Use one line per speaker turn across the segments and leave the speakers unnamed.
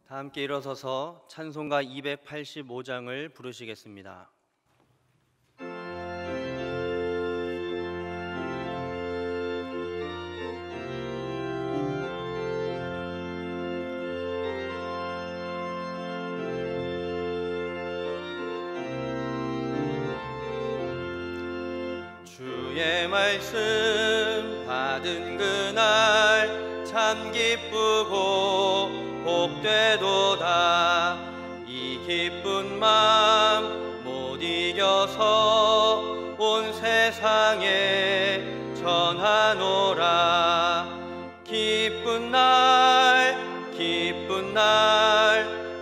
다 함께 일어서서 찬송가 285장을 부르시겠습니다. 주의 말씀 받은 그날 참 기쁘고 복되도다. 이 기쁜 마음 못 이겨서 온 세상에 전하노라. 기쁜 날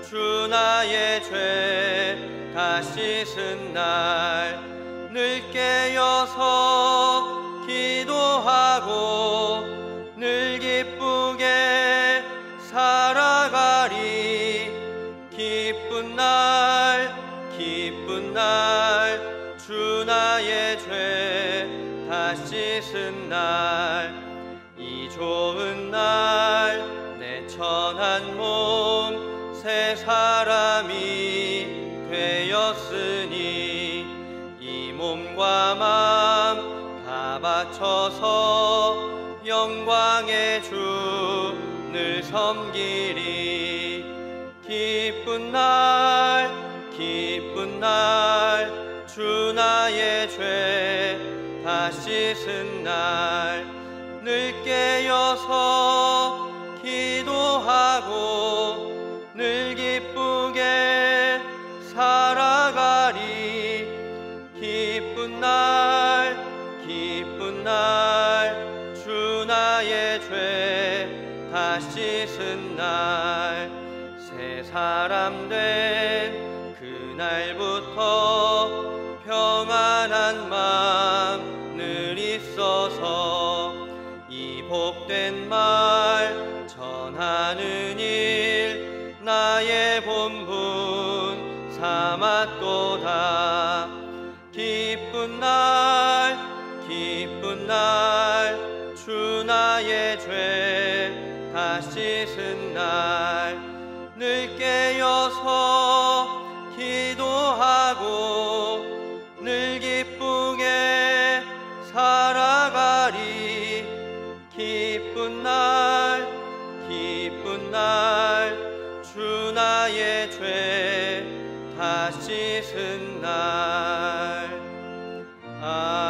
주 나의 죄 다 씻은 날 늘 깨어서 기도하고 늘 기쁘게 살아가리. 기쁜 날 주 나의 죄 다 씻은 날 이 좋은 날 내 천한 몸 새 사람이 되었으니 이 몸과 마음 다 바쳐서 영광의 주 늘 섬기리. 기쁜 날 주 나의 죄 다 씻은 날 늘 깨어서 기도하고 늘 기쁘게 살아가리. 기쁜 날 주 나의 죄 다 씻은 날 새 사람 된 그날부터 평안한 마음 늘 있어서 이 복된 말 전하는 일 나의 본분 삼았도다. 기쁜 날 주 나의 죄 다 씻은 날 늘 깨어서 기도하고 늘 기쁘게 살아가리. 기쁜 날 주 나의 죄 다 씻은 날. 아멘.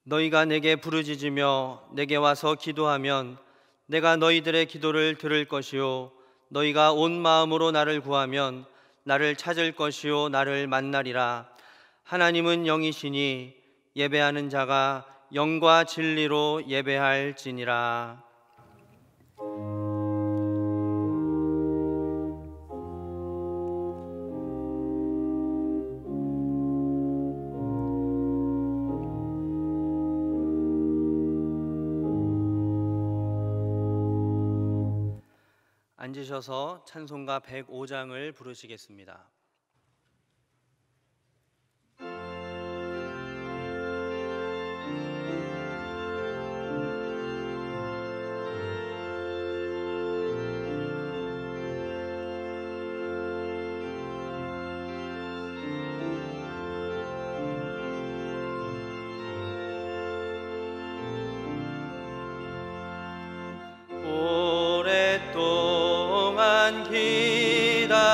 너희가 내게 부르짖으며 내게 와서 기도하면 내가 너희들의 기도를 들을 것이요 너희가 온 마음으로 나를 구하면 나를 찾을 것이요 나를 만나리라. 하나님은 영이시니 예배하는 자가 영과 진리로 예배할지니라. 앉으셔서 찬송가 105장을 부르시겠습니다.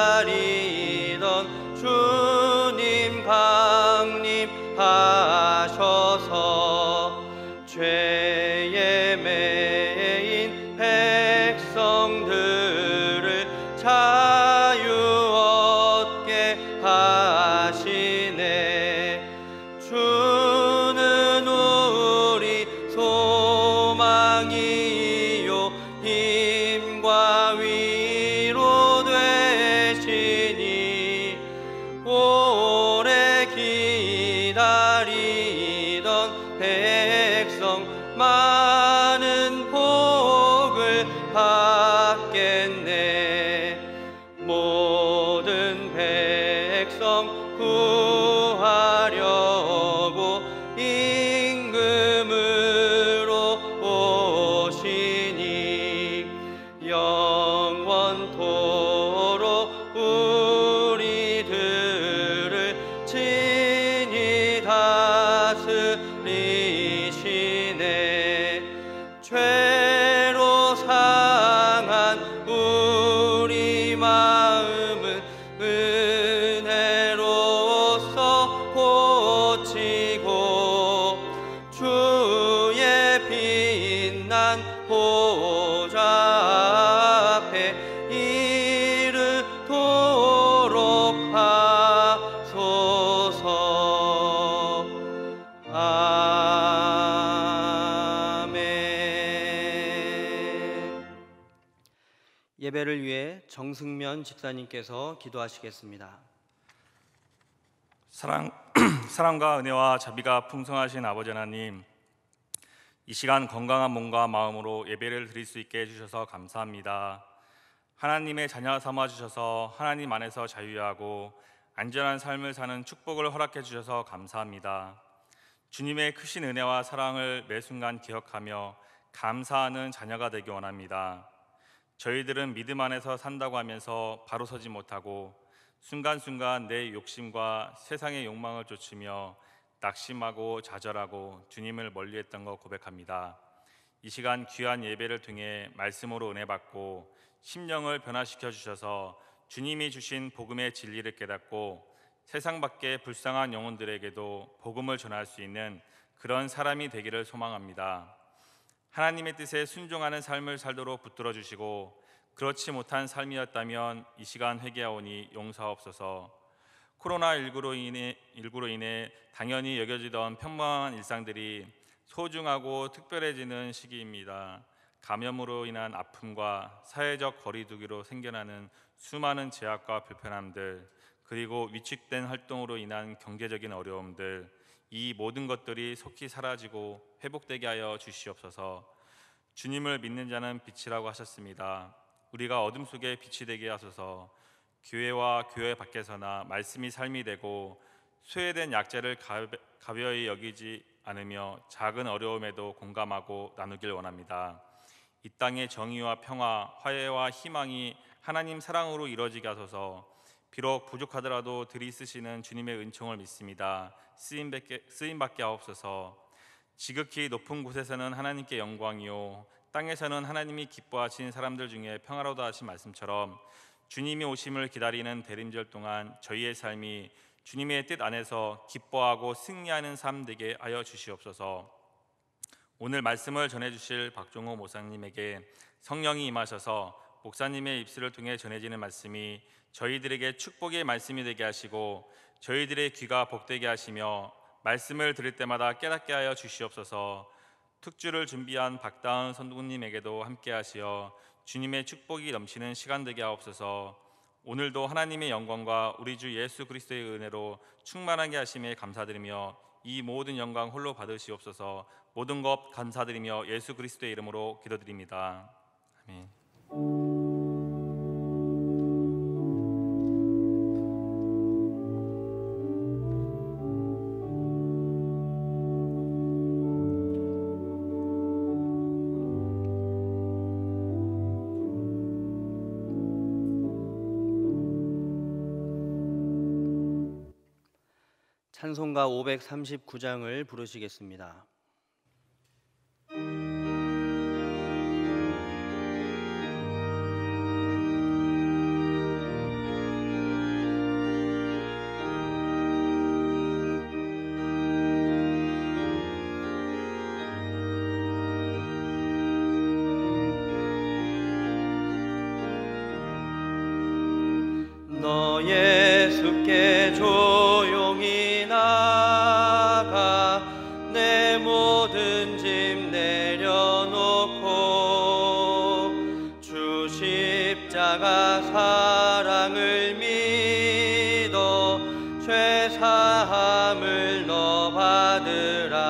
기다리던 주님 강림하셔서 죄에 매인 백성들을 자유 얻게 하시네. 주는 우리 소망이요 힘과 위로 되시니 오래 기다리던 백성 많은 복을 받겠네. 모든 백성 구하려고 임금을 정승면 집사님께서 기도하시겠습니다.
사랑과 은혜와 자비가 풍성하신 아버지 하나님, 이 시간 건강한 몸과 마음으로 예배를 드릴 수 있게 해주셔서 감사합니다. 하나님의 자녀 삼아 주셔서 하나님 안에서 자유하고 안전한 삶을 사는 축복을 허락해 주셔서 감사합니다. 주님의 크신 은혜와 사랑을 매 순간 기억하며 감사하는 자녀가 되기 원합니다. 저희들은 믿음 안에서 산다고 하면서 바로 서지 못하고 순간순간 내 욕심과 세상의 욕망을 쫓으며 낙심하고 좌절하고 주님을 멀리했던 거 고백합니다. 이 시간 귀한 예배를 통해 말씀으로 은혜 받고 심령을 변화시켜 주셔서 주님이 주신 복음의 진리를 깨닫고 세상 밖의 불쌍한 영혼들에게도 복음을 전할 수 있는 그런 사람이 되기를 소망합니다. 하나님의 뜻에 순종하는 삶을 살도록 붙들어 주시고 그렇지 못한 삶이었다면 이 시간 회개하오니 용서하옵소서. 코로나19로 인해 당연히 여겨지던 평범한 일상들이 소중하고 특별해지는 시기입니다. 감염으로 인한 아픔과 사회적 거리두기로 생겨나는 수많은 제약과 불편함들, 그리고 위축된 활동으로 인한 경제적인 어려움들, 이 모든 것들이 속히 사라지고 회복되게 하여 주시옵소서. 주님을 믿는 자는 빛이라고 하셨습니다. 우리가 어둠 속에 빛이 되게 하소서. 교회와 교회 밖에서나 말씀이 삶이 되고 소외된 약자를 가벼이 여기지 않으며 작은 어려움에도 공감하고 나누길 원합니다. 이 땅의 정의와 평화, 화해와 희망이 하나님 사랑으로 이루어지게 하소서. 비록 부족하더라도 들이쓰시는 주님의 은총을 믿습니다. 쓰임받게 하옵소서. 지극히 높은 곳에서는 하나님께 영광이요 땅에서는 하나님이 기뻐하신 사람들 중에 평화로다 하신 말씀처럼 주님이 오심을 기다리는 대림절 동안 저희의 삶이 주님의 뜻 안에서 기뻐하고 승리하는 삶 되게 하여 주시옵소서. 오늘 말씀을 전해주실 박종호 목사님에게 성령이 임하셔서 목사님의 입술을 통해 전해지는 말씀이 저희들에게 축복의 말씀이 되게 하시고 저희들의 귀가 복되게 하시며 말씀을 들을 때마다 깨닫게 하여 주시옵소서. 특주를 준비한 박다은 선교님에게도 함께 하시어 주님의 축복이 넘치는 시간 되게 하옵소서. 오늘도 하나님의 영광과 우리 주 예수 그리스도의 은혜로 충만하게 하심에 감사드리며 이 모든 영광 홀로 받으시옵소서. 모든 것 감사드리며 예수 그리스도의 이름으로 기도드립니다. 아멘.
찬송가 539장을 부르시겠습니다. 너 예수께 조용히 나가 내 모든 짐 내려놓고 주 십자가 사랑을 믿어 죄 사함을 너 받으라.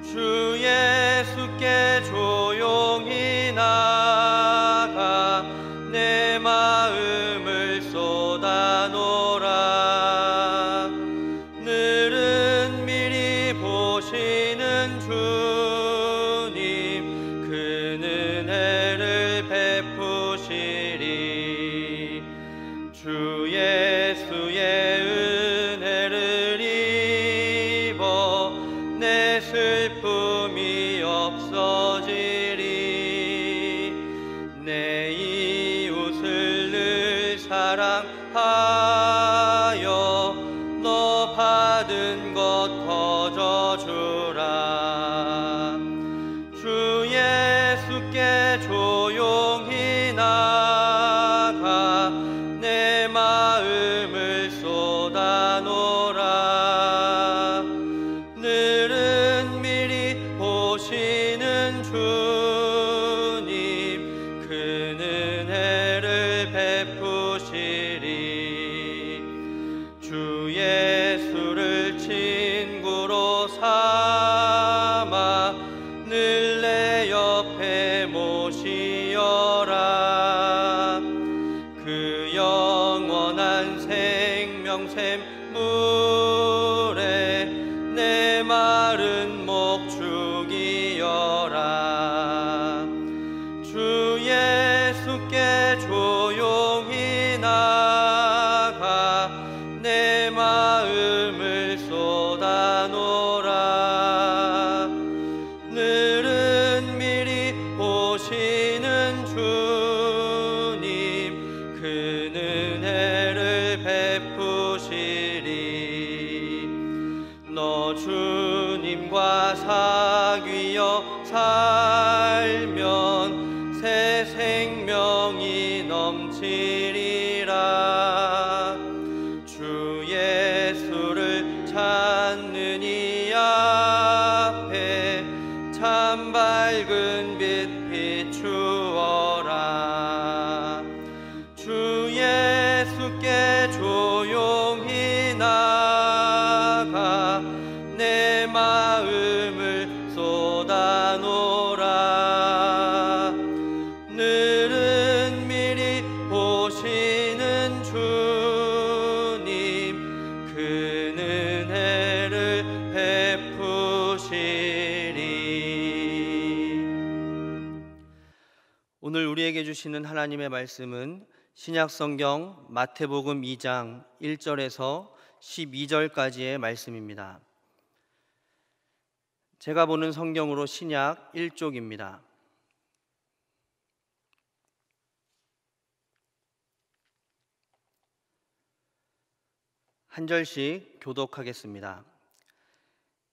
주 예수께 조용히 나가 내 마음을 쏟아놓으라. 늘은 미리 보시는 주님 그 은혜를 베푸시리. 주 예수의 은혜를 입어 내 슬픔이 없어지리. 내 이웃을 늘 사랑하여 너 받은 것 거저주라. 주 예수께 조용히 나가 내 마음을 쏟아놓으라. 늘은 미리 보시는 주님 그 은혜 너 주님과 사귀어 살면 새 생명이 넘치리라. 주 예수를 찾는 이 앞에 참 밝은 빛 비추어라. 주 예수께 조용히 나가 내 마음을 쏟아놓으라. 늘은 미리 보시는 주님 그 은혜를 베푸시리. 오늘 우리에게 주시는 하나님의 말씀은 신약성경 마태복음 2장 1절에서 12절까지의 말씀입니다. 제가 보는 성경으로 신약 1쪽입니다. 한 절씩 교독하겠습니다.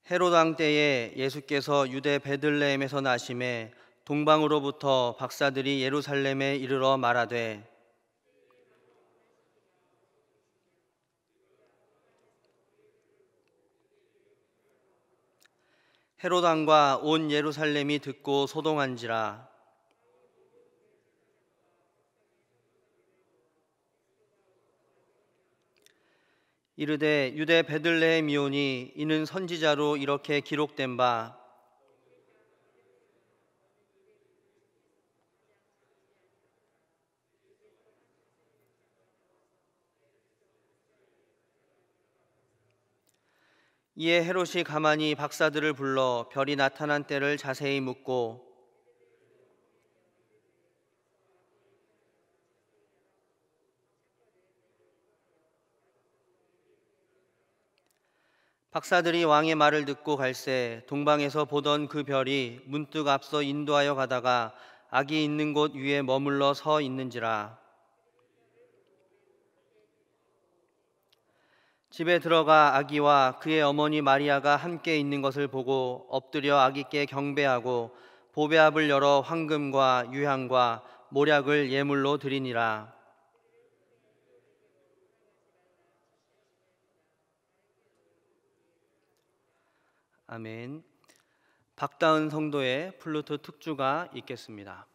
헤롯 왕 때에 예수께서 유대 베들레헴에서 나심에 동방으로부터 박사들이 예루살렘에 이르러 말하되 헤롯 왕과 온 예루살렘이 듣고 소동한지라. 이르되 유대 베들레헴이오니 이는 선지자로 이렇게 기록된 바 이에 헤롯이 가만히 박사들을 불러 별이 나타난 때를 자세히 묻고 박사들이 왕의 말을 듣고 갈새 동방에서 보던 그 별이 문득 앞서 인도하여 가다가 아기 있는 곳 위에 머물러 서 있는지라. 집에 들어가 아기와 그의 어머니 마리아가 함께 있는 것을 보고 엎드려 아기께 경배하고 보배압을 열어 황금과 유향과 모략을 예물로 드리니라. 아멘. 박다은 성도의 플루트 특주가 있겠습니다.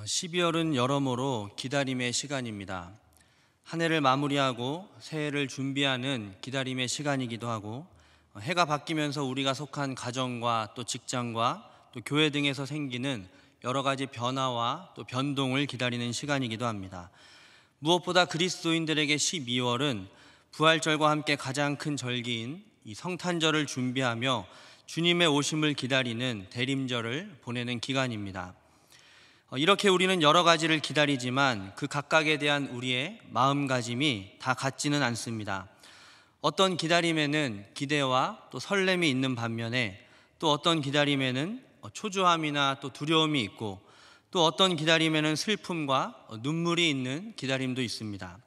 12월은 여러모로 기다림의 시간입니다. 한 해를 마무리하고 새해를 준비하는 기다림의 시간이기도 하고, 해가 바뀌면서 우리가 속한 가정과 또 직장과 또 교회 등에서 생기는 여러 가지 변화와 또 변동을 기다리는 시간이기도 합니다. 무엇보다 그리스도인들에게 12월은 부활절과 함께 가장 큰 절기인 이 성탄절을 준비하며 주님의 오심을 기다리는 대림절을 보내는 기간입니다. 이렇게 우리는 여러 가지를 기다리지만 그 각각에 대한 우리의 마음가짐이 다 같지는 않습니다. 어떤 기다림에는 기대와 또 설렘이 있는 반면에 또 어떤 기다림에는 초조함이나 또 두려움이 있고, 또 어떤 기다림에는 슬픔과 눈물이 있는 기다림도 있습니다.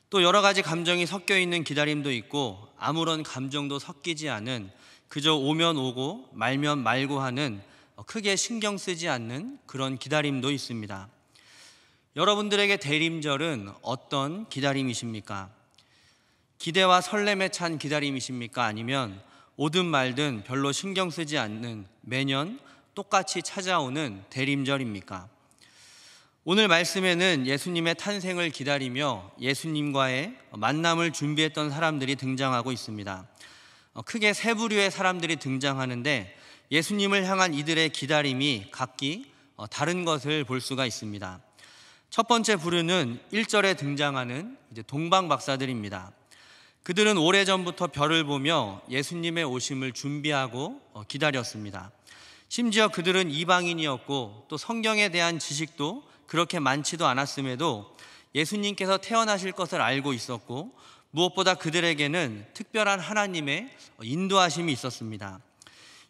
또 여러 가지 감정이 섞여 있는 기다림도 있고, 아무런 감정도 섞이지 않은 그저 오면 오고 말면 말고 하는 크게 신경 쓰지 않는 그런 기다림도 있습니다. 여러분들에게 대림절은 어떤 기다림이십니까? 기대와 설렘에 찬 기다림이십니까? 아니면 오든 말든 별로 신경 쓰지 않는 매년 똑같이 찾아오는 대림절입니까? 오늘 말씀에는 예수님의 탄생을 기다리며 예수님과의 만남을 준비했던 사람들이 등장하고 있습니다. 크게 세 부류의 사람들이 등장하는데, 예수님을 향한 이들의 기다림이 각기 다른 것을 볼 수가 있습니다. 첫 번째 부류는 1절에 등장하는 동방박사들입니다. 그들은 오래전부터 별을 보며 예수님의 오심을 준비하고 기다렸습니다. 심지어 그들은 이방인이었고 또 성경에 대한 지식도 그렇게 많지도 않았음에도 예수님께서 태어나실 것을 알고 있었고, 무엇보다 그들에게는 특별한 하나님의 인도하심이 있었습니다.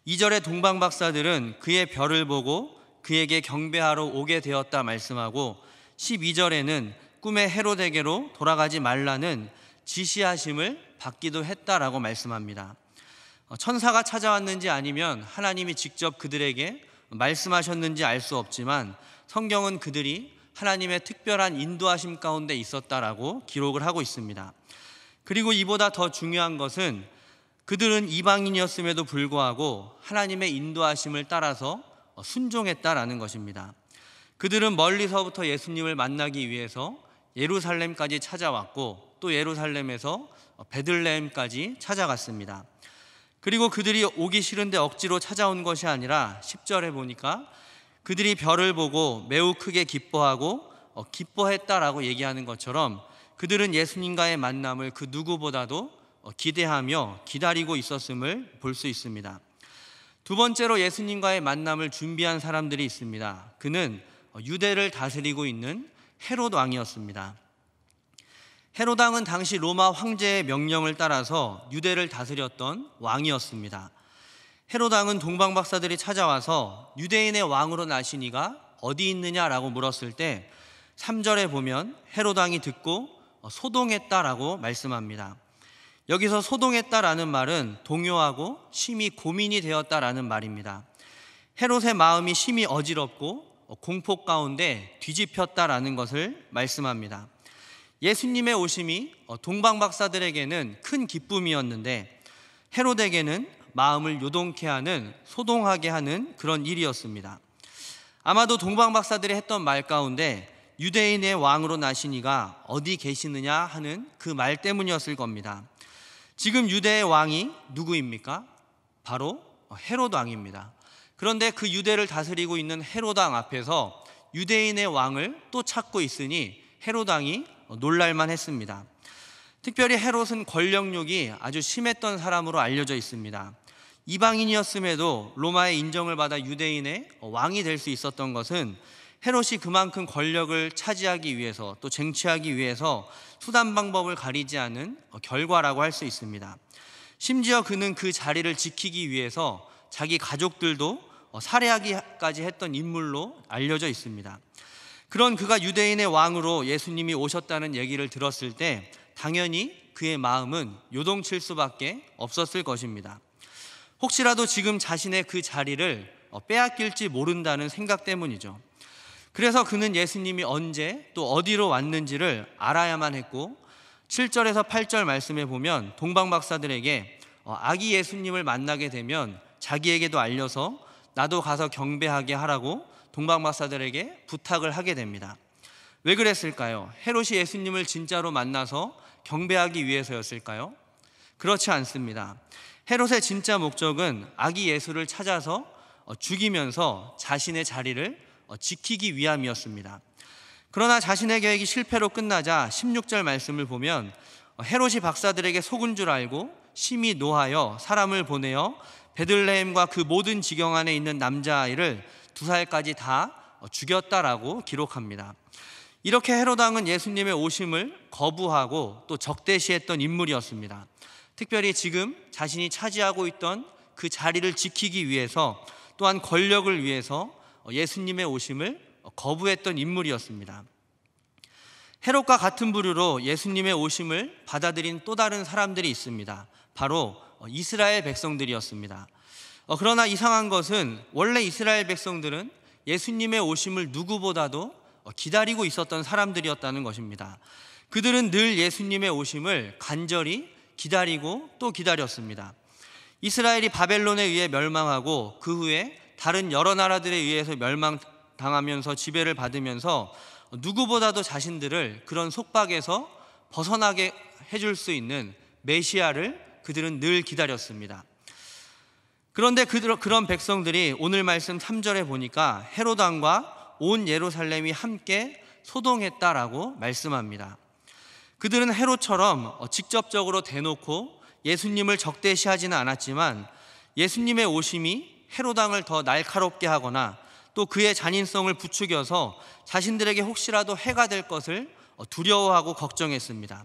2절의 동방박사들은 그의 별을 보고 그에게 경배하러 오게 되었다 말씀하고, 12절에는 꿈의 헤로데게로 돌아가지 말라는 지시하심을 받기도 했다라고 말씀합니다. 천사가 찾아왔는지 아니면 하나님이 직접 그들에게 말씀하셨는지 알 수 없지만, 성경은 그들이 하나님의 특별한 인도하심 가운데 있었다라고 기록을 하고 있습니다. 그리고 이보다 더 중요한 것은 그들은 이방인이었음에도 불구하고 하나님의 인도하심을 따라서 순종했다라는 것입니다. 그들은 멀리서부터 예수님을 만나기 위해서 예루살렘까지 찾아왔고, 또 예루살렘에서 베들레헴까지 찾아갔습니다. 그리고 그들이 오기 싫은데 억지로 찾아온 것이 아니라 10절에 보니까 그들이 별을 보고 매우 크게 기뻐하고 기뻐했다라고 얘기하는 것처럼, 그들은 예수님과의 만남을 그 누구보다도 기대하며 기다리고 있었음을 볼 수 있습니다. 두 번째로 예수님과의 만남을 준비한 사람들이 있습니다. 그는 유대를 다스리고 있는 헤롯 왕이었습니다. 헤롯 왕은 당시 로마 황제의 명령을 따라서 유대를 다스렸던 왕이었습니다. 헤롯 왕은 동방박사들이 찾아와서 유대인의 왕으로 나시니가 어디 있느냐라고 물었을 때 3절에 보면 헤롯 왕이 듣고 소동했다라고 말씀합니다. 여기서 소동했다라는 말은 동요하고 심히 고민이 되었다라는 말입니다. 헤롯의 마음이 심히 어지럽고 공포 가운데 뒤집혔다라는 것을 말씀합니다. 예수님의 오심이 동방박사들에게는 큰 기쁨이었는데, 헤롯에게는 마음을 요동케 하는, 소동하게 하는 그런 일이었습니다. 아마도 동방박사들이 했던 말 가운데 유대인의 왕으로 나시니가 어디 계시느냐 하는 그 말 때문이었을 겁니다. 지금 유대의 왕이 누구입니까? 바로 헤롯 왕입니다. 그런데 그 유대를 다스리고 있는 헤롯 왕 앞에서 유대인의 왕을 또 찾고 있으니 헤롯 왕이 놀랄만 했습니다. 특별히 헤롯은 권력욕이 아주 심했던 사람으로 알려져 있습니다. 이방인이었음에도 로마의 인정을 받아 유대인의 왕이 될 수 있었던 것은 헤롯이 그만큼 권력을 차지하기 위해서, 또 쟁취하기 위해서 수단 방법을 가리지 않은 결과라고 할 수 있습니다. 심지어 그는 그 자리를 지키기 위해서 자기 가족들도 살해하기까지 했던 인물로 알려져 있습니다. 그런 그가 유대인의 왕으로 예수님이 오셨다는 얘기를 들었을 때 당연히 그의 마음은 요동칠 수밖에 없었을 것입니다. 혹시라도 지금 자신의 그 자리를 빼앗길지 모른다는 생각 때문이죠. 그래서 그는 예수님이 언제 또 어디로 왔는지를 알아야만 했고, 7절에서 8절 말씀에 보면 동방박사들에게 아기 예수님을 만나게 되면 자기에게도 알려서 나도 가서 경배하게 하라고 동방박사들에게 부탁을 하게 됩니다. 왜 그랬을까요? 헤롯이 예수님을 진짜로 만나서 경배하기 위해서였을까요? 그렇지 않습니다. 헤롯의 진짜 목적은 아기 예수를 찾아서 죽이면서 자신의 자리를 지키기 위함이었습니다. 그러나 자신의 계획이 실패로 끝나자 16절 말씀을 보면 헤롯이 박사들에게 속은 줄 알고 심히 노하여 사람을 보내어 베들레헴과 그 모든 지경 안에 있는 남자아이를 2살까지 다 죽였다라고 기록합니다. 이렇게 헤롯 왕은 예수님의 오심을 거부하고 또 적대시했던 인물이었습니다. 특별히 지금 자신이 차지하고 있던 그 자리를 지키기 위해서 또한 권력을 위해서 예수님의 오심을 거부했던 인물이었습니다. 헤롯과 같은 부류로 예수님의 오심을 받아들인 또 다른 사람들이 있습니다. 바로 이스라엘 백성들이었습니다. 그러나 이상한 것은 원래 이스라엘 백성들은 예수님의 오심을 누구보다도 기다리고 있었던 사람들이었다는 것입니다. 그들은 늘 예수님의 오심을 간절히 기다리고 또 기다렸습니다. 이스라엘이 바벨론에 의해 멸망하고 그 후에 다른 여러 나라들에 의해서 멸망당하면서 지배를 받으면서 누구보다도 자신들을 그런 속박에서 벗어나게 해줄 수 있는 메시아를 그들은 늘 기다렸습니다. 그런데 그런 백성들이 오늘 말씀 3절에 보니까 헤롯 왕과 온 예루살렘이 함께 소동했다라고 말씀합니다. 그들은 헤롯처럼 직접적으로 대놓고 예수님을 적대시하지는 않았지만 예수님의 오심이 헤롯 왕을 더 날카롭게 하거나 또 그의 잔인성을 부추겨서 자신들에게 혹시라도 해가 될 것을 두려워하고 걱정했습니다.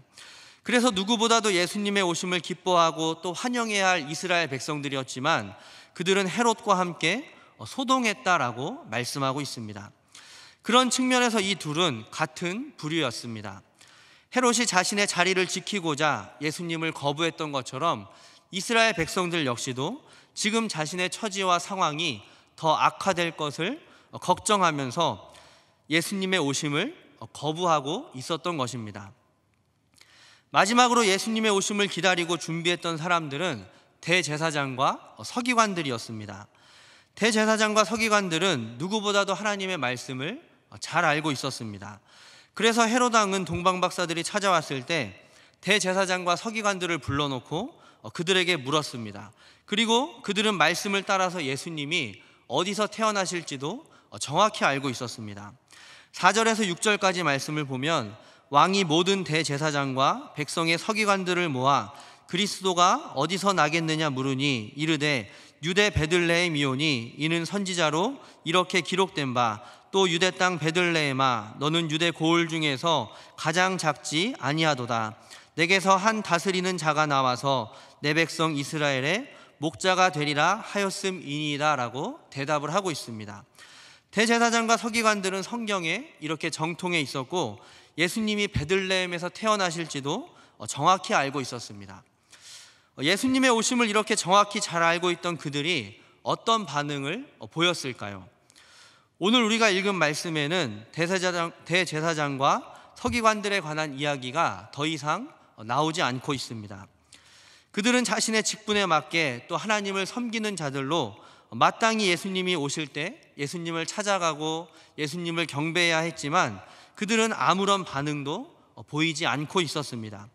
그래서 누구보다도 예수님의 오심을 기뻐하고 또 환영해야 할 이스라엘 백성들이었지만 그들은 헤롯과 함께 소동했다라고 말씀하고 있습니다. 그런 측면에서 이 둘은 같은 부류였습니다. 헤롯이 자신의 자리를 지키고자 예수님을 거부했던 것처럼 이스라엘 백성들 역시도 지금 자신의 처지와 상황이 더 악화될 것을 걱정하면서 예수님의 오심을 거부하고 있었던 것입니다. 마지막으로 예수님의 오심을 기다리고 준비했던 사람들은 대제사장과 서기관들이었습니다. 대제사장과 서기관들은 누구보다도 하나님의 말씀을 잘 알고 있었습니다. 그래서 헤롯 왕은 동방박사들이 찾아왔을 때 대제사장과 서기관들을 불러놓고 그들에게 물었습니다. 그리고 그들은 말씀을 따라서 예수님이 어디서 태어나실지도 정확히 알고 있었습니다. 4절에서 6절까지 말씀을 보면 왕이 모든 대제사장과 백성의 서기관들을 모아 그리스도가 어디서 나겠느냐 물으니 이르되 유대 베들레헴이오니 이는 선지자로 이렇게 기록된 바 또 유대 땅 베들레헴아 너는 유대 고을 중에서 가장 작지 아니하도다. 내게서 한 다스리는 자가 나와서 내 백성 이스라엘의 목자가 되리라 하였음이니이다 라고 대답을 하고 있습니다. 대제사장과 서기관들은 성경에 이렇게 정통해 있었고 예수님이 베들레헴에서 태어나실지도 정확히 알고 있었습니다. 예수님의 오심을 이렇게 정확히 잘 알고 있던 그들이 어떤 반응을 보였을까요? 오늘 우리가 읽은 말씀에는 대제사장과 서기관들에 관한 이야기가 더 이상 나오지 않고 있습니다. 그들은 자신의 직분에 맞게 또 하나님을 섬기는 자들로 마땅히 예수님이 오실 때 예수님을 찾아가고 예수님을 경배해야 했지만 그들은 아무런 반응도 보이지 않고 있었습니다.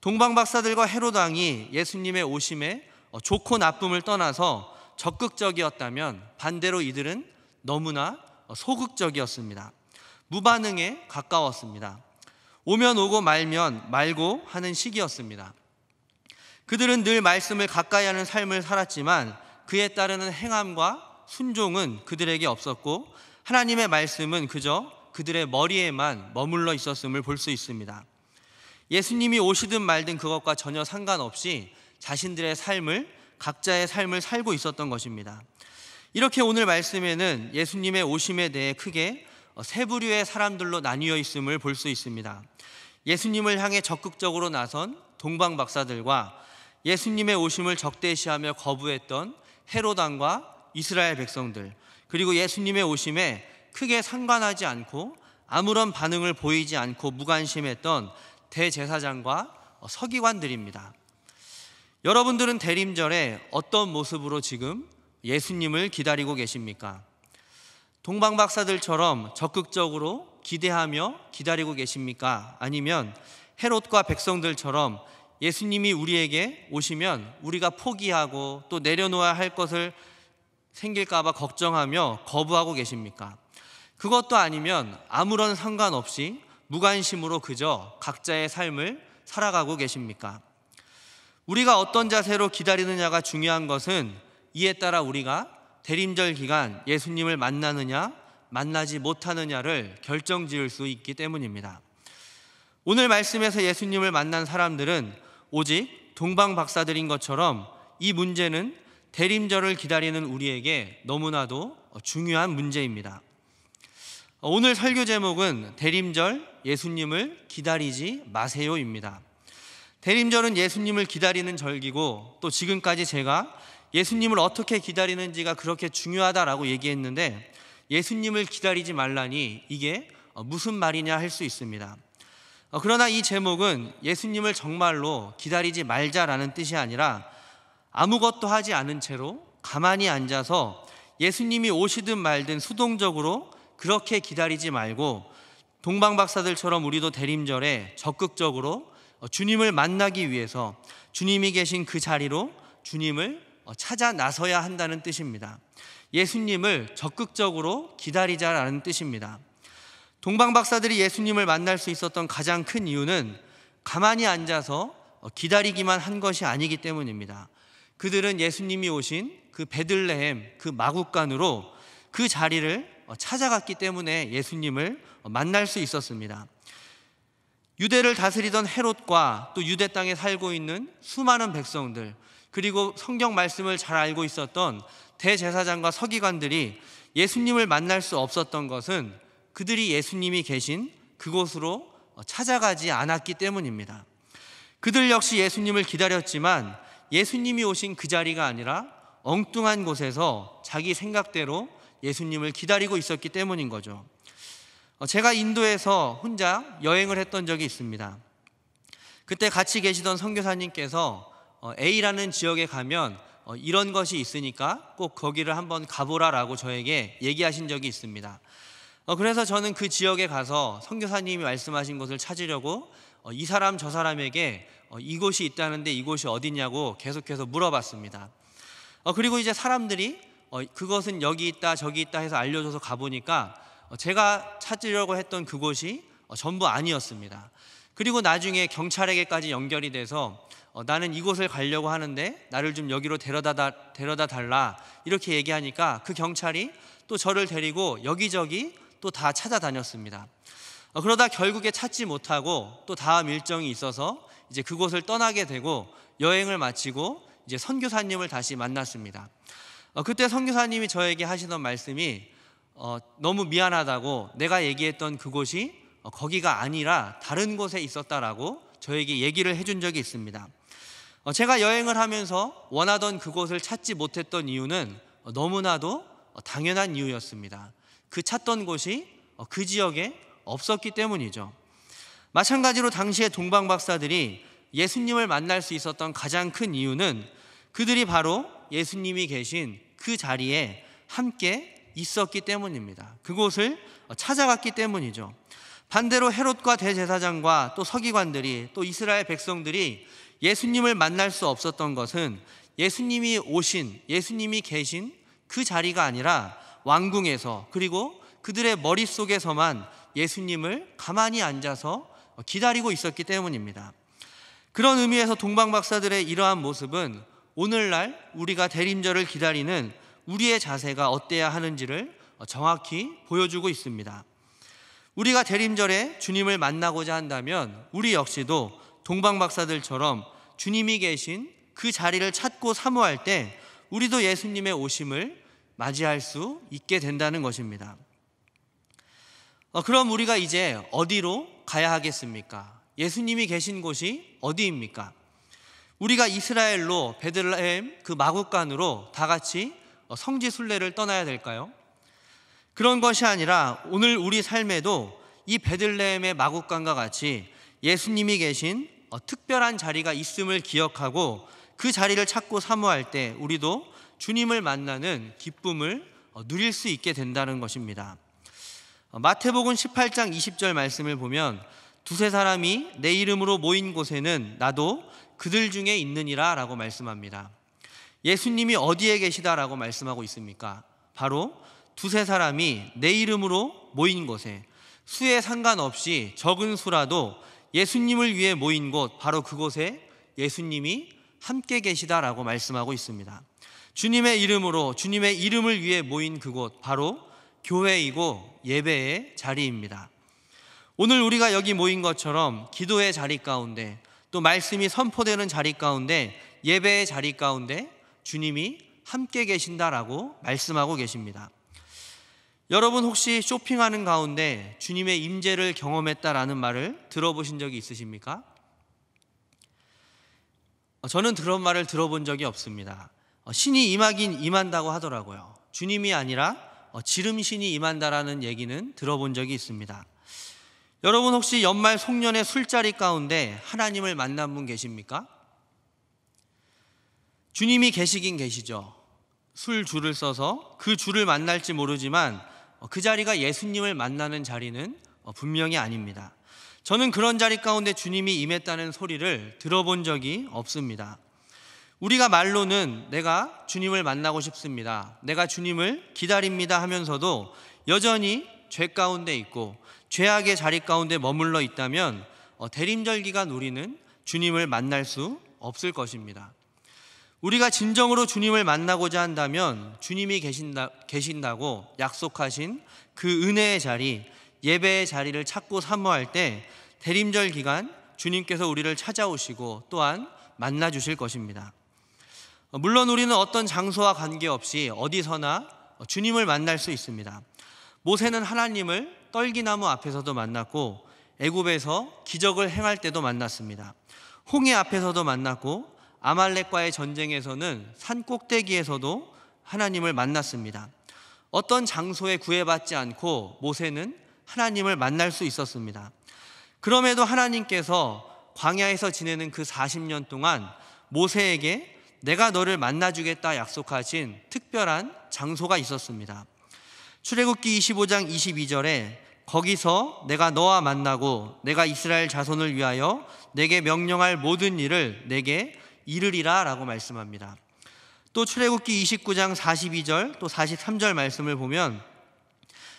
동방박사들과 헤롯 왕이 예수님의 오심에 좋고 나쁨을 떠나서 적극적이었다면 반대로 이들은 너무나 소극적이었습니다. 무반응에 가까웠습니다. 오면 오고 말면 말고 하는 시기였습니다. 그들은 늘 말씀을 가까이 하는 삶을 살았지만 그에 따르는 행함과 순종은 그들에게 없었고 하나님의 말씀은 그저 그들의 머리에만 머물러 있었음을 볼 수 있습니다. 예수님이 오시든 말든 그것과 전혀 상관없이 자신들의 삶을 각자의 삶을 살고 있었던 것입니다. 이렇게 오늘 말씀에는 예수님의 오심에 대해 크게 세 부류의 사람들로 나뉘어 있음을 볼 수 있습니다. 예수님을 향해 적극적으로 나선 동방박사들과 예수님의 오심을 적대시하며 거부했던 헤롯 왕과 이스라엘 백성들, 그리고 예수님의 오심에 크게 상관하지 않고 아무런 반응을 보이지 않고 무관심했던 대제사장과 서기관들입니다. 여러분들은 대림절에 어떤 모습으로 지금 예수님을 기다리고 계십니까? 동방 박사들처럼 적극적으로 기대하며 기다리고 계십니까? 아니면 헤롯과 백성들처럼 예수님이 우리에게 오시면 우리가 포기하고 또 내려놓아야 할 것을 생길까 봐 걱정하며 거부하고 계십니까? 그것도 아니면 아무런 상관없이 무관심으로 그저 각자의 삶을 살아가고 계십니까? 우리가 어떤 자세로 기다리느냐가 중요한 것은 이에 따라 우리가 대림절 기간 예수님을 만나느냐 만나지 못하느냐를 결정지을 수 있기 때문입니다. 오늘 말씀에서 예수님을 만난 사람들은 오직 동방 박사들인 것처럼 이 문제는 대림절을 기다리는 우리에게 너무나도 중요한 문제입니다. 오늘 설교 제목은 대림절 예수님을 기다리지 마세요입니다. 대림절은 예수님을 기다리는 절기고 또 지금까지 제가 예수님을 어떻게 기다리는지가 그렇게 중요하다라고 얘기했는데 예수님을 기다리지 말라니 이게 무슨 말이냐 할 수 있습니다. 그러나 이 제목은 예수님을 정말로 기다리지 말자라는 뜻이 아니라 아무것도 하지 않은 채로 가만히 앉아서 예수님이 오시든 말든 수동적으로 그렇게 기다리지 말고 동방 박사들처럼 우리도 대림절에 적극적으로 주님을 만나기 위해서 주님이 계신 그 자리로 주님을 찾아 나서야 한다는 뜻입니다. 예수님을 적극적으로 기다리자라는 뜻입니다. 동방 박사들이 예수님을 만날 수 있었던 가장 큰 이유는 가만히 앉아서 기다리기만 한 것이 아니기 때문입니다. 그들은 예수님이 오신 그 베들레헴 그 마구간으로 그 자리를 찾아갔기 때문에 예수님을 만날 수 있었습니다. 유대를 다스리던 헤롯과 또 유대 땅에 살고 있는 수많은 백성들, 그리고 성경 말씀을 잘 알고 있었던 대제사장과 서기관들이 예수님을 만날 수 없었던 것은 그들이 예수님이 계신 그곳으로 찾아가지 않았기 때문입니다. 그들 역시 예수님을 기다렸지만 예수님이 오신 그 자리가 아니라 엉뚱한 곳에서 자기 생각대로 예수님을 기다리고 있었기 때문인 거죠. 제가 인도에서 혼자 여행을 했던 적이 있습니다. 그때 같이 계시던 선교사님께서 A라는 지역에 가면 이런 것이 있으니까 꼭 거기를 한번 가보라라고 저에게 얘기하신 적이 있습니다. 그래서 저는 그 지역에 가서 선교사님이 말씀하신 곳을 찾으려고 이 사람 저 사람에게 이곳이 있다는데 이곳이 어디냐고 계속해서 물어봤습니다. 그리고 이제 사람들이 그것은 여기 있다 저기 있다 해서 알려줘서 가보니까 제가 찾으려고 했던 그곳이 전부 아니었습니다. 그리고 나중에 경찰에게까지 연결이 돼서 나는 이곳을 가려고 하는데 나를 좀 여기로 데려다 달라 이렇게 얘기하니까 그 경찰이 또 저를 데리고 여기저기 또 다 찾아다녔습니다. 그러다 결국에 찾지 못하고 또 다음 일정이 있어서 이제 그곳을 떠나게 되고 여행을 마치고 이제 선교사님을 다시 만났습니다. 그때 선교사님이 저에게 하시던 말씀이 너무 미안하다고 내가 얘기했던 그곳이 거기가 아니라 다른 곳에 있었다라고 저에게 얘기를 해준 적이 있습니다. 제가 여행을 하면서 원하던 그곳을 찾지 못했던 이유는 너무나도 당연한 이유였습니다. 그 찾던 곳이 그 지역에 없었기 때문이죠. 마찬가지로 당시의 동방 박사들이 예수님을 만날 수 있었던 가장 큰 이유는 그들이 바로 예수님이 계신 그 자리에 함께 있었기 때문입니다. 그곳을 찾아갔기 때문이죠. 반대로 헤롯과 대제사장과 또 서기관들이 또 이스라엘 백성들이 예수님을 만날 수 없었던 것은 예수님이 오신, 예수님이 계신 그 자리가 아니라 왕궁에서 그리고 그들의 머릿속에서만 예수님을 가만히 앉아서 기다리고 있었기 때문입니다. 그런 의미에서 동방 박사들의 이러한 모습은 오늘날 우리가 대림절을 기다리는 우리의 자세가 어때야 하는지를 정확히 보여주고 있습니다. 우리가 대림절에 주님을 만나고자 한다면 우리 역시도 동방 박사들처럼 주님이 계신 그 자리를 찾고 사모할 때 우리도 예수님의 오심을 맞이할 수 있게 된다는 것입니다. 그럼 우리가 이제 어디로 가야 하겠습니까? 예수님이 계신 곳이 어디입니까? 우리가 이스라엘로 베들레헴 그 마구간으로 다 같이 성지 순례를 떠나야 될까요? 그런 것이 아니라 오늘 우리 삶에도 이 베들레헴의 마구간과 같이 예수님이 계신 특별한 자리가 있음을 기억하고 그 자리를 찾고 사모할 때 우리도 주님을 만나는 기쁨을 누릴 수 있게 된다는 것입니다. 마태복음 18장 20절 말씀을 보면 두세 사람이 내 이름으로 모인 곳에는 나도 그들 중에 있느니라 라고 말씀합니다. 예수님이 어디에 계시다라고 말씀하고 있습니까? 바로 두세 사람이 내 이름으로 모인 곳에, 수에 상관없이 적은 수라도 예수님을 위해 모인 곳, 바로 그곳에 예수님이 함께 계시다라고 말씀하고 있습니다. 주님의 이름으로, 주님의 이름을 위해 모인 그곳, 바로 교회이고 예배의 자리입니다. 오늘 우리가 여기 모인 것처럼 기도의 자리 가운데, 또 말씀이 선포되는 자리 가운데, 예배의 자리 가운데 주님이 함께 계신다라고 말씀하고 계십니다. 여러분 혹시 쇼핑하는 가운데 주님의 임재를 경험했다라는 말을 들어보신 적이 있으십니까? 저는 그런 말을 들어본 적이 없습니다. 신이 임하긴 임한다고 하더라고요. 주님이 아니라 지름신이 임한다라는 얘기는 들어본 적이 있습니다. 여러분 혹시 연말 송년회 술자리 가운데 하나님을 만난 분 계십니까? 주님이 계시긴 계시죠. 술 줄을 서서 그 줄을 만날지 모르지만 그 자리가 예수님을 만나는 자리는 분명히 아닙니다. 저는 그런 자리 가운데 주님이 임했다는 소리를 들어본 적이 없습니다. 우리가 말로는 내가 주님을 만나고 싶습니다, 내가 주님을 기다립니다 하면서도 여전히 죄 가운데 있고 죄악의 자리 가운데 머물러 있다면 대림절 기간 우리는 주님을 만날 수 없을 것입니다. 우리가 진정으로 주님을 만나고자 한다면 주님이 계신다고 약속하신 그 은혜의 자리, 예배의 자리를 찾고 사모할 때 대림절 기간 주님께서 우리를 찾아오시고 또한 만나 주실 것입니다. 물론 우리는 어떤 장소와 관계없이 어디서나 주님을 만날 수 있습니다. 모세는 하나님을 떨기나무 앞에서도 만났고 애굽에서 기적을 행할 때도 만났습니다. 홍해 앞에서도 만났고 아말렉과의 전쟁에서는 산 꼭대기에서도 하나님을 만났습니다. 어떤 장소에 구애받지 않고 모세는 하나님을 만날 수 있었습니다. 그럼에도 하나님께서 광야에서 지내는 그 40년 동안 모세에게 내가 너를 만나주겠다 약속하신 특별한 장소가 있었습니다. 출애굽기 25장 22절에 거기서 내가 너와 만나고 내가 이스라엘 자손을 위하여 내게 명령할 모든 일을 내게 이르리라 라고 말씀합니다. 또 출애굽기 29장 42절 또 43절 말씀을 보면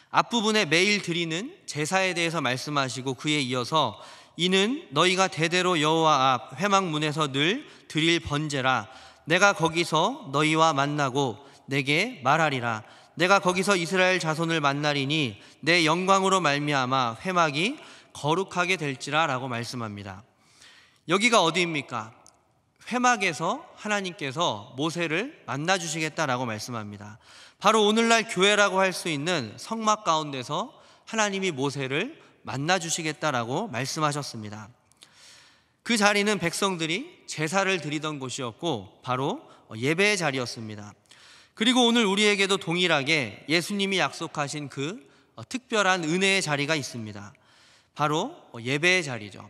앞부분에 매일 드리는 제사에 대해서 말씀하시고 그에 이어서 이는 너희가 대대로 여호와 앞 회막문에서 늘 드릴 번제라. 내가 거기서 너희와 만나고 내게 말하리라. 내가 거기서 이스라엘 자손을 만나리니 내 영광으로 말미암아 회막이 거룩하게 될지라 라고 말씀합니다. 여기가 어디입니까? 회막에서 하나님께서 모세를 만나주시겠다라고 말씀합니다. 바로 오늘날 교회라고 할 수 있는 성막 가운데서 하나님이 모세를 만나주시겠다라고 말씀하셨습니다. 그 자리는 백성들이 제사를 드리던 곳이었고 바로 예배의 자리였습니다. 그리고 오늘 우리에게도 동일하게 예수님이 약속하신 그 특별한 은혜의 자리가 있습니다. 바로 예배의 자리죠.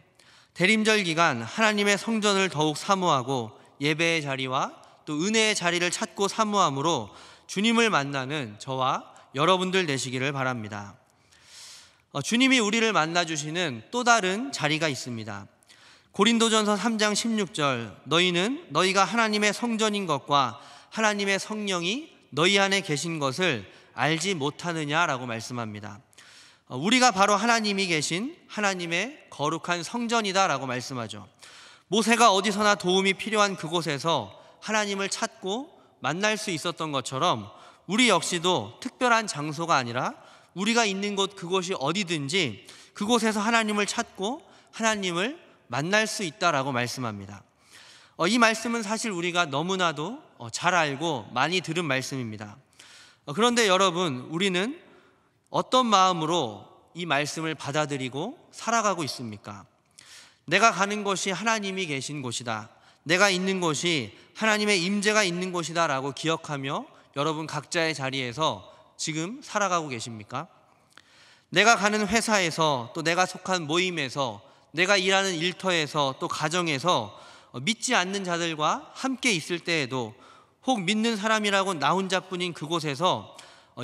대림절 기간 하나님의 성전을 더욱 사모하고 예배의 자리와 또 은혜의 자리를 찾고 사모함으로 주님을 만나는 저와 여러분들 되시기를 바랍니다. 주님이 우리를 만나주시는 또 다른 자리가 있습니다. 고린도전서 3장 16절 너희는 너희가 하나님의 성전인 것과 하나님의 성령이 너희 안에 계신 것을 알지 못하느냐라고 말씀합니다. 우리가 바로 하나님이 계신 하나님의 거룩한 성전이다라고 말씀하죠. 모세가 어디서나 도움이 필요한 그곳에서 하나님을 찾고 만날 수 있었던 것처럼 우리 역시도 특별한 장소가 아니라 우리가 있는 곳 그곳이 어디든지 그곳에서 하나님을 찾고 하나님을 만날 수 있다라고 말씀합니다. 이 말씀은 사실 우리가 너무나도 잘 알고 많이 들은 말씀입니다. 그런데 여러분, 우리는 어떤 마음으로 이 말씀을 받아들이고 살아가고 있습니까? 내가 가는 곳이 하나님이 계신 곳이다, 내가 있는 곳이 하나님의 임재가 있는 곳이다 라고 기억하며 여러분 각자의 자리에서 지금 살아가고 계십니까? 내가 가는 회사에서, 또 내가 속한 모임에서, 내가 일하는 일터에서, 또 가정에서 믿지 않는 자들과 함께 있을 때에도 혹 믿는 사람이라고 나 혼자뿐인 그곳에서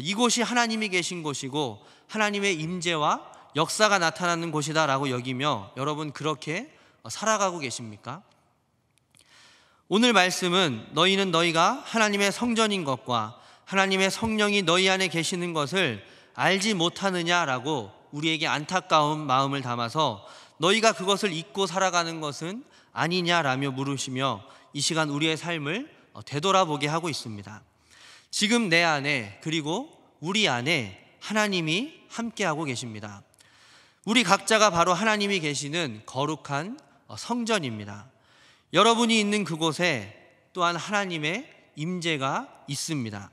이곳이 하나님이 계신 곳이고 하나님의 임재와 역사가 나타나는 곳이다라고 여기며 여러분 그렇게 살아가고 계십니까? 오늘 말씀은 너희는 너희가 하나님의 성전인 것과 하나님의 성령이 너희 안에 계시는 것을 알지 못하느냐라고 우리에게 안타까운 마음을 담아서 너희가 그것을 잊고 살아가는 것은 아니냐라며 물으시며 이 시간 우리의 삶을 되돌아보게 하고 있습니다. 지금 내 안에 그리고 우리 안에 하나님이 함께하고 계십니다. 우리 각자가 바로 하나님이 계시는 거룩한 성전입니다. 여러분이 있는 그곳에 또한 하나님의 임재가 있습니다.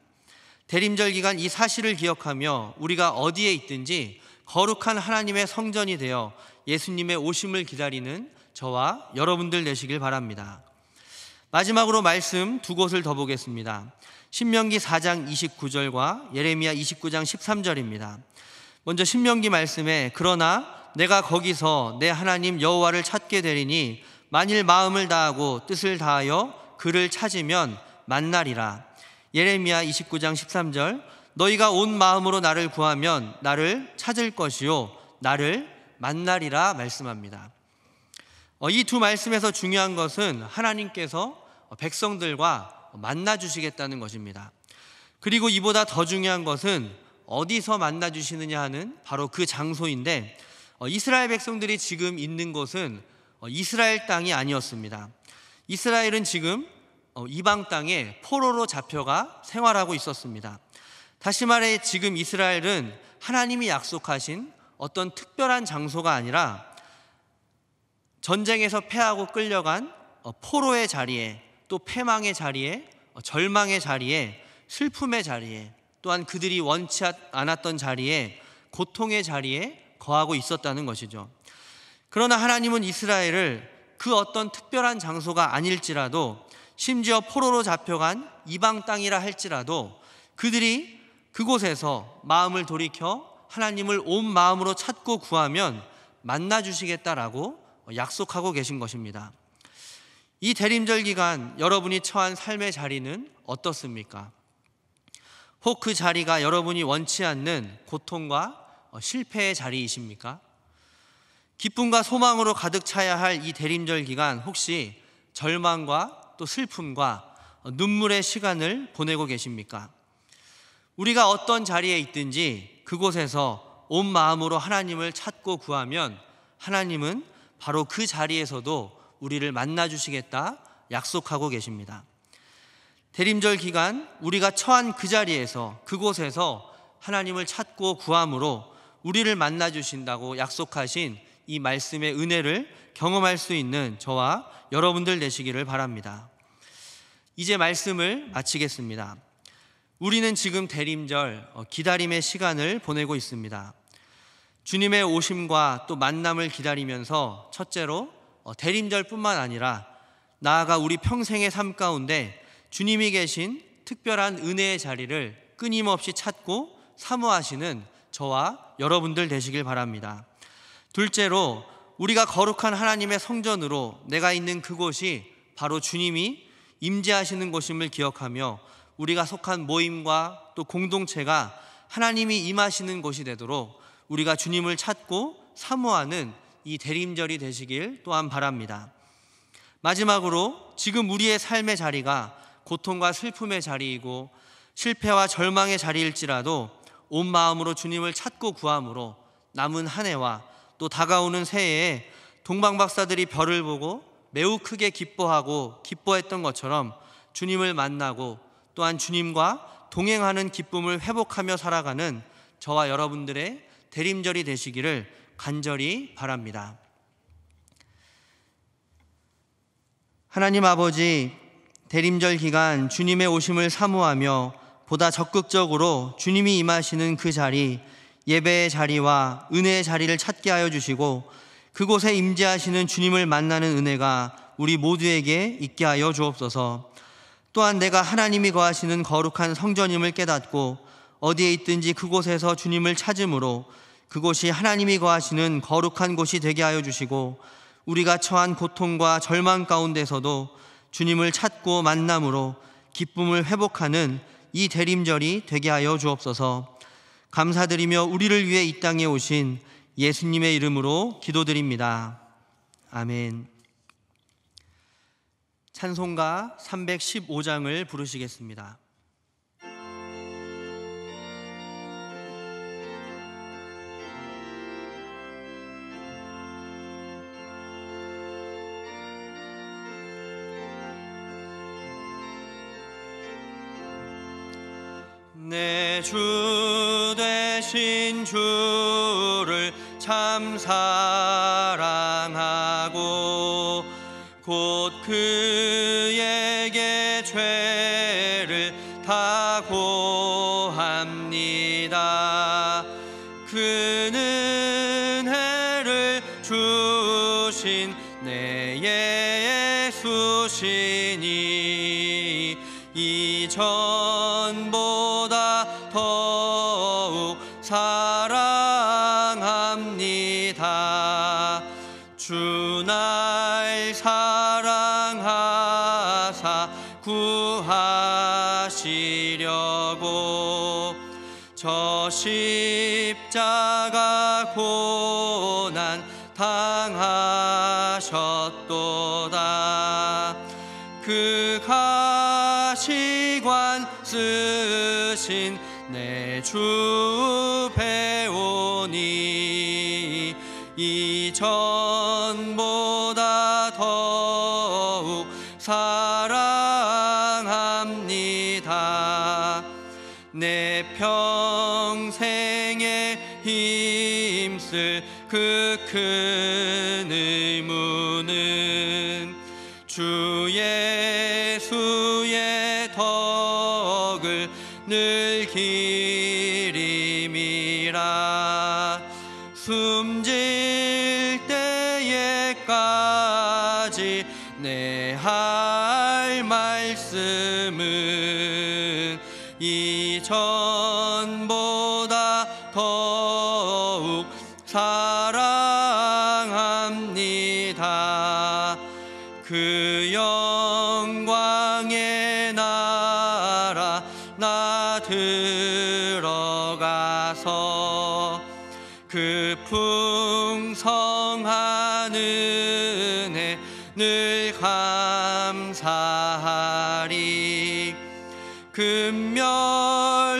대림절 기간 이 사실을 기억하며 우리가 어디에 있든지 거룩한 하나님의 성전이 되어 예수님의 오심을 기다리는 저와 여러분들 되시길 바랍니다. 마지막으로 말씀 두 곳을 더 보겠습니다. 신명기 4장 29절과 예레미야 29장 13절입니다. 먼저 신명기 말씀에 그러나 내가 거기서 내 하나님 여호와를 찾게 되리니 만일 마음을 다하고 뜻을 다하여 그를 찾으면 만나리라. 예레미야 29장 13절 너희가 온 마음으로 나를 구하면 나를 찾을 것이요 나를 만나리라 말씀합니다. 이 두 말씀에서 중요한 것은 하나님께서 백성들과 만나 주시겠다는 것입니다. 그리고 이보다 더 중요한 것은 어디서 만나 주시느냐 하는 바로 그 장소인데 이스라엘 백성들이 지금 있는 곳은 이스라엘 땅이 아니었습니다. 이스라엘은 지금 이방 땅에 포로로 잡혀가 생활하고 있었습니다. 다시 말해 지금 이스라엘은 하나님이 약속하신 어떤 특별한 장소가 아니라 전쟁에서 패하고 끌려간 포로의 자리에 또 패망의 자리에 절망의 자리에 슬픔의 자리에 또한 그들이 원치 않았던 자리에 고통의 자리에 거하고 있었다는 것이죠. 그러나 하나님은 이스라엘을 그 어떤 특별한 장소가 아닐지라도 심지어 포로로 잡혀간 이방 땅이라 할지라도 그들이 그곳에서 마음을 돌이켜 하나님을 온 마음으로 찾고 구하면 만나 주시겠다라고 약속하고 계신 것입니다. 이 대림절 기간 여러분이 처한 삶의 자리는 어떻습니까? 혹 그 자리가 여러분이 원치 않는 고통과 실패의 자리이십니까? 기쁨과 소망으로 가득 차야 할 이 대림절 기간 혹시 절망과 또 슬픔과 눈물의 시간을 보내고 계십니까? 우리가 어떤 자리에 있든지 그곳에서 온 마음으로 하나님을 찾고 구하면 하나님은 바로 그 자리에서도 우리를 만나 주시겠다 약속하고 계십니다. 대림절 기간 우리가 처한 그 자리에서 그곳에서 하나님을 찾고 구함으로 우리를 만나 주신다고 약속하신 이 말씀의 은혜를 경험할 수 있는 저와 여러분들 되시기를 바랍니다. 이제 말씀을 마치겠습니다. 우리는 지금 대림절 기다림의 시간을 보내고 있습니다. 주님의 오심과 또 만남을 기다리면서 첫째로 대림절뿐만 아니라 나아가 우리 평생의 삶 가운데 주님이 계신 특별한 은혜의 자리를 끊임없이 찾고 사모하시는 저와 여러분들 되시길 바랍니다. 둘째로 우리가 거룩한 하나님의 성전으로 내가 있는 그곳이 바로 주님이 임재하시는 곳임을 기억하며 우리가 속한 모임과 또 공동체가 하나님이 임하시는 곳이 되도록 우리가 주님을 찾고 사모하는 이 대림절이 되시길 또한 바랍니다. 마지막으로 지금 우리의 삶의 자리가 고통과 슬픔의 자리이고 실패와 절망의 자리일지라도 온 마음으로 주님을 찾고 구함으로 남은 한 해와 또 다가오는 새해에 동방박사들이 별을 보고 매우 크게 기뻐하고 기뻐했던 것처럼 주님을 만나고 또한 주님과 동행하는 기쁨을 회복하며 살아가는 저와 여러분들의 대림절이 되시기를 간절히 바랍니다. 하나님 아버지, 대림절 기간 주님의 오심을 사모하며 보다 적극적으로 주님이 임하시는 그 자리, 예배의 자리와 은혜의 자리를 찾게 하여 주시고 그곳에 임재하시는 주님을 만나는 은혜가 우리 모두에게 있게 하여 주옵소서. 또한 내가 하나님이 거하시는 거룩한 성전임을 깨닫고 어디에 있든지 그곳에서 주님을 찾음으로 그곳이 하나님이 거하시는 거룩한 곳이 되게 하여 주시고 우리가 처한 고통과 절망 가운데서도 주님을 찾고 만남으로 기쁨을 회복하는 이 대림절이 되게 하여 주옵소서. 감사드리며 우리를 위해 이 땅에 오신 예수님의 이름으로 기도드립니다. 아멘. 찬송가 315장을 부르시겠습니다. 내 주 되신 주를 참 사랑하고 곧 그에게 죄를 다 고합니다. 그는 해를 주신 내 예수시니 이전보다 더욱 사랑합니다. 주 날 사랑하사 구하시려고 저 십자가 고난 당하셨도다. 그 가시관 쓰신 내 주 배우니 이전보다 더욱 사랑합니다. 내 평생에 힘쓸 그 큰 의무는 주 예수의 덕을 늘 기림이라. 숨질 때에까지 내 할 말씀은 이전보다 더욱 사랑합니다. 그 영광의 나라 나 들어가서 그 풍성한 은혜 늘 감사하리.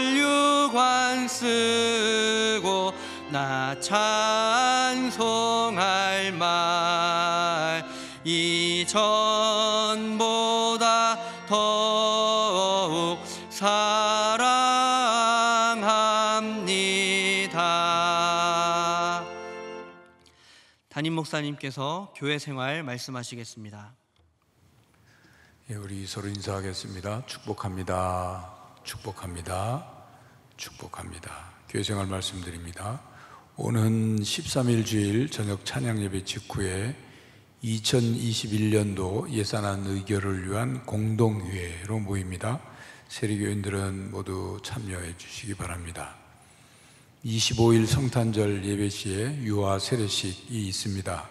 금면류관 쓰고 나 찬송할 말 이전보다 더욱 사랑합니다. 담임 목사님께서 교회 생활 말씀하시겠습니다.
예, 우리 서로 인사하겠습니다. 축복합니다. 축복합니다. 축복합니다. 교회 생활 말씀드립니다. 오는 13일 주일 저녁 찬양 예배 직후에 2021년도 예산안 의결을 위한 공동회의로 모입니다. 세리교인들은 모두 참여해 주시기 바랍니다. 25일 성탄절 예배 시에 유아 세례식이 있습니다.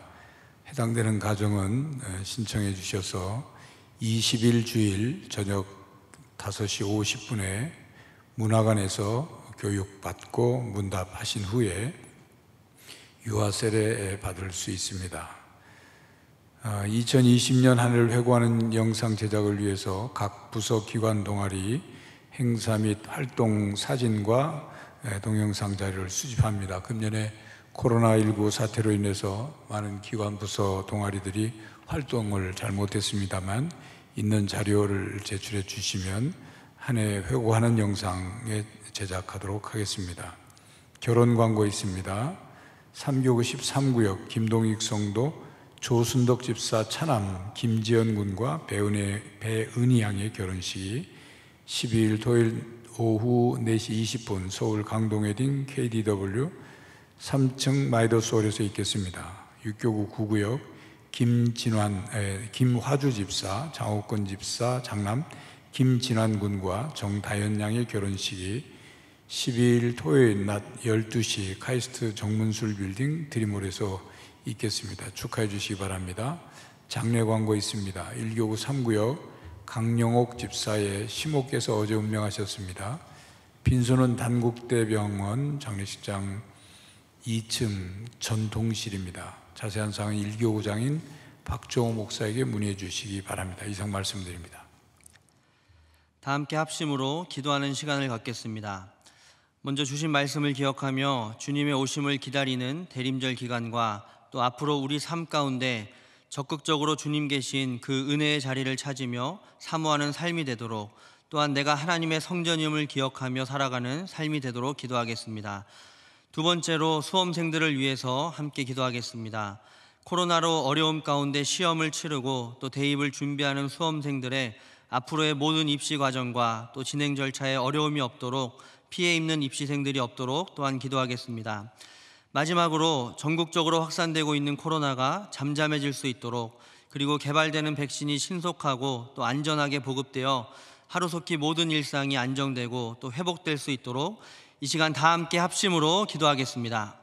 해당되는 가정은 신청해 주셔서 20일 주일 저녁 5시 50분에 문화관에서 교육받고 문답하신 후에 유아 세례 받을 수 있습니다. 2020년 한 해를 회고하는 영상 제작을 위해서 각 부서 기관 동아리 행사 및 활동 사진과 동영상 자료를 수집합니다. 금년에 코로나19 사태로 인해서 많은 기관 부서 동아리들이 활동을 잘 못했습니다만 있는 자료를 제출해 주시면 한 해 회고하는 영상에 제작하도록 하겠습니다. 결혼 광고 있습니다. 3교구 13구역 김동익 성도 조순덕 집사 차남 김지연 군과 배은희 양의 결혼식이 12일 토요일 오후 4시 20분 서울 강동웨딩 KDW 3층 마이더스홀에서 있겠습니다. 6교구 9구역 김화주 집사, 장옥권 집사, 장남 김진환 군과 정다현 양의 결혼식이 12일 토요일 낮 12시 카이스트 정문술 빌딩 드림홀에서 있겠습니다. 축하해 주시기 바랍니다. 장례 광고 있습니다. 1교구 3구역 강영옥 집사의 시모께서 어제 운명하셨습니다. 빈소는 단국대병원 장례식장 2층 전통실입니다. 자세한 사항은 1교구장인 박종호 목사에게 문의해 주시기 바랍니다. 이상 말씀드립니다.
다 함께 합심으로 기도하는 시간을 갖겠습니다. 먼저 주신 말씀을 기억하며 주님의 오심을 기다리는 대림절 기간과 또 앞으로 우리 삶 가운데 적극적으로 주님 계신 그 은혜의 자리를 찾으며 사모하는 삶이 되도록, 또한 내가 하나님의 성전임을 기억하며 살아가는 삶이 되도록 기도하겠습니다. 두 번째로 수험생들을 위해서 함께 기도하겠습니다. 코로나로 어려움 가운데 시험을 치르고 또 대입을 준비하는 수험생들의 앞으로의 모든 입시 과정과 또 진행 절차에 어려움이 없도록, 피해 입는 입시생들이 없도록 또한 기도하겠습니다. 마지막으로 전국적으로 확산되고 있는 코로나가 잠잠해질 수 있도록, 그리고 개발되는 백신이 신속하고 또 안전하게 보급되어 하루속히 모든 일상이 안정되고 또 회복될 수 있도록 이 시간 다 함께 합심으로 기도하겠습니다.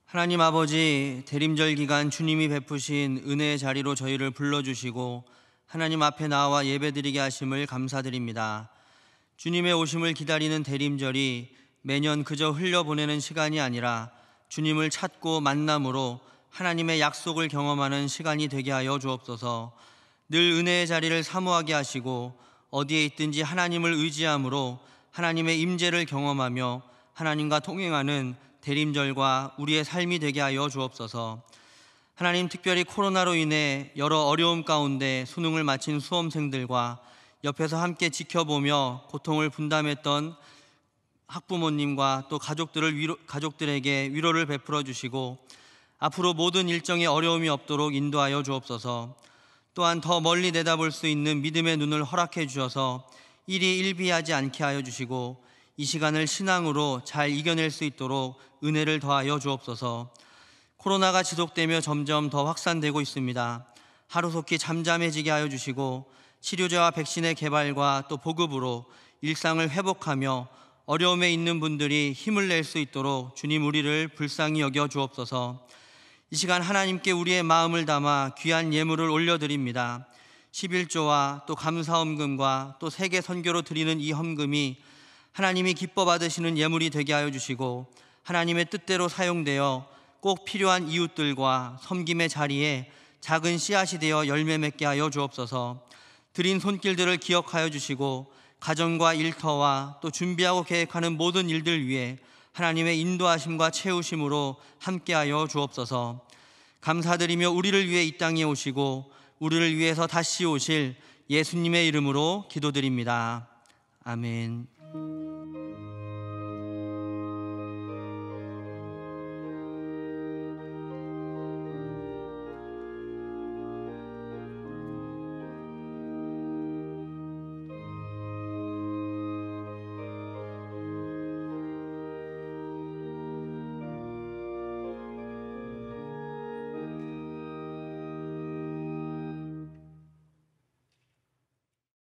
하나님 아버지, 대림절 기간 주님이 베푸신 은혜의 자리로 저희를 불러주시고 하나님 앞에 나와 예배드리게 하심을 감사드립니다. 주님의 오심을 기다리는 대림절이 매년 그저 흘려보내는 시간이 아니라 주님을 찾고 만남으로 하나님의 약속을 경험하는 시간이 되게 하여 주옵소서. 늘 은혜의 자리를 사모하게 하시고 어디에 있든지 하나님을 의지함으로 하나님의 임재를 경험하며 하나님과 동행하는 대림절과 우리의 삶이 되게 하여 주옵소서. 하나님, 특별히 코로나로 인해 여러 어려움 가운데 수능을 마친 수험생들과 옆에서 함께 지켜보며 고통을 분담했던 학부모님과 또 가족들에게 위로를 베풀어 주시고 앞으로 모든 일정에 어려움이 없도록 인도하여 주옵소서. 또한 더 멀리 내다볼 수 있는 믿음의 눈을 허락해 주셔서 일이 일비하지 않게 하여 주시고 이 시간을 신앙으로 잘 이겨낼 수 있도록 은혜를 더하여 주옵소서. 코로나가 지속되며 점점 더 확산되고 있습니다. 하루속히 잠잠해지게 하여 주시고 치료제와 백신의 개발과 또 보급으로 일상을 회복하며 어려움에 있는 분들이 힘을 낼 수 있도록 주님 우리를 불쌍히 여겨 주옵소서. 이 시간 하나님께 우리의 마음을 담아 귀한 예물을 올려드립니다. 11조와 또 감사헌금과 또 세계 선교로 드리는 이 헌금이 하나님이 기뻐 받으시는 예물이 되게 하여 주시고 하나님의 뜻대로 사용되어 꼭 필요한 이웃들과 섬김의 자리에 작은 씨앗이 되어 열매 맺게 하여 주옵소서. 드린 손길들을 기억하여 주시고 가정과 일터와 또 준비하고 계획하는 모든 일들 위해 하나님의 인도하심과 채우심으로 함께하여 주옵소서. 감사드리며 우리를 위해 이 땅에 오시고 우리를 위해서 다시 오실 예수님의 이름으로 기도드립니다. 아멘.